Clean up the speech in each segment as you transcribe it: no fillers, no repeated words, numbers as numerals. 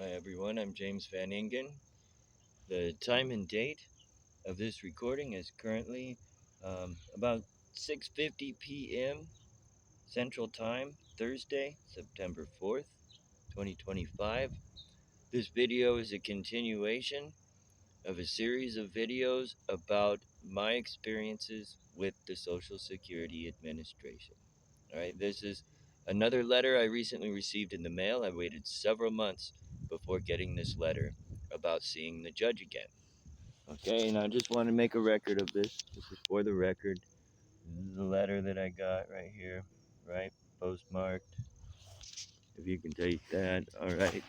Hi everyone, I'm James Van Ingen. The time and date of this recording is currently about 6:50 p.m. Central Time, Thursday, September 4th, 2025. This video is a continuation of a series of videos about my experiences with the Social Security Administration. All right, this is another letter I recently received in the mail. I waited several months before getting this letter about seeing the judge again. Okay, and I just want to make a record of this. This is for the record. This is the letter that I got right here, right? Postmarked. If you can take that. All right.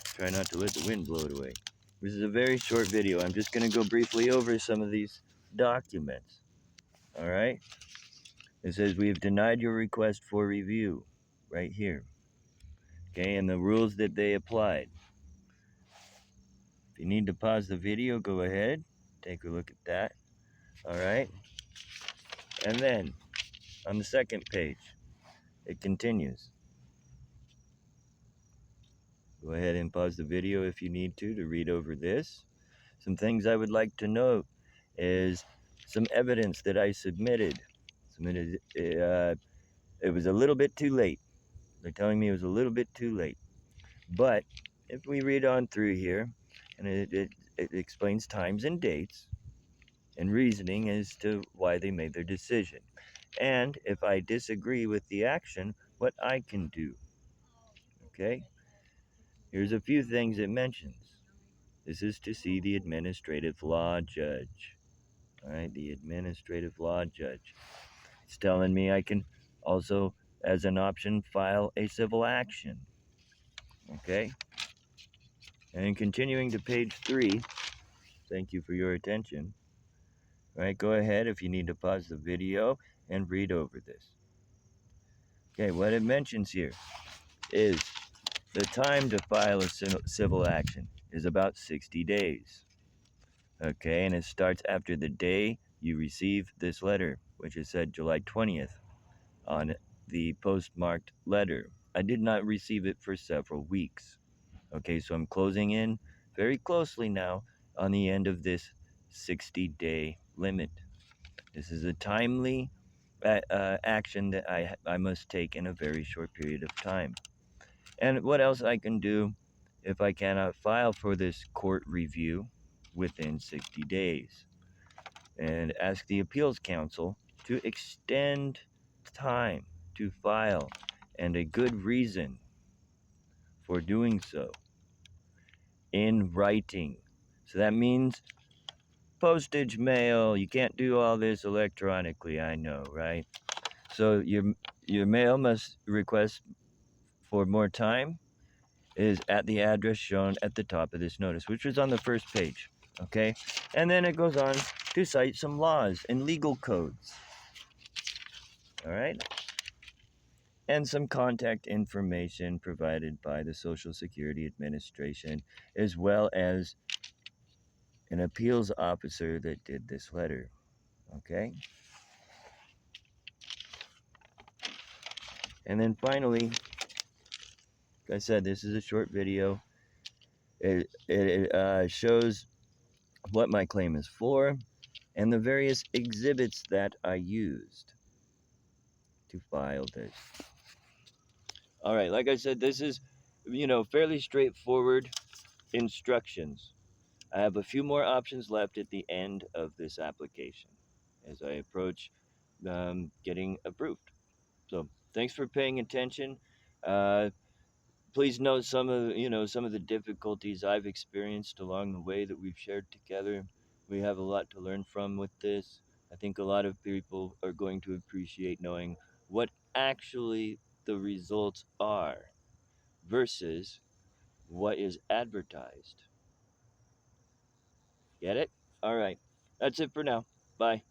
Try not to let the wind blow it away. This is a very short video. I'm just going to go briefly over some of these documents. All right. It says we have denied your request for review right here. Okay, and the rules that they applied. If you need to pause the video, go ahead. Take a look at that. All right. And then on the second page, it continues. Go ahead and pause the video if you need to read over this. Some things I would like to note is some evidence that I submitted. It was a little bit too late. They're telling me it was a little bit too late. But if we read on through here, and it explains times and dates and reasoning as to why they made their decision. And if I disagree with the action, what I can do. Okay? Here's a few things it mentions. This is to see the administrative law judge. All right, the administrative law judge. It's telling me I can also, as an option, file a civil action. Okay? And continuing to page 3, thank you for your attention. All right, go ahead if you need to pause the video and read over this. Okay, what it mentions here is the time to file a civil action is about 60 days. Okay, and it starts after the day you receive this letter, which is said July 20th on the postmarked letter. I did not receive it for several weeks. Okay, so I'm closing in very closely now on the end of this 60-day limit. This is a timely action that I must take in a very short period of time. And what else I can do if I cannot file for this court review within 60 days? And ask the appeals council to extend time to file and a good reason for doing so in writing. So that means postage mail. You can't do all this electronically, I know, right? So your mail must request for more time is at the address shown at the top of this notice, which was on the first page, okay? And then it goes on to cite some laws and legal codes, all right? And some contact information provided by the Social Security Administration, as well as an appeals officer that did this letter, okay? And then finally, like I said, this is a short video. It shows what my claim is for and the various exhibits that I used to file this. All right, like I said, this is, fairly straightforward instructions. I have a few more options left at the end of this application as I approach getting approved. So thanks for paying attention. Please note some of the difficulties I've experienced along the way that we've shared together. We have a lot to learn from with this. I think a lot of people are going to appreciate knowing what actually the results are versus what is advertised. Get it? All right. That's it for now. Bye.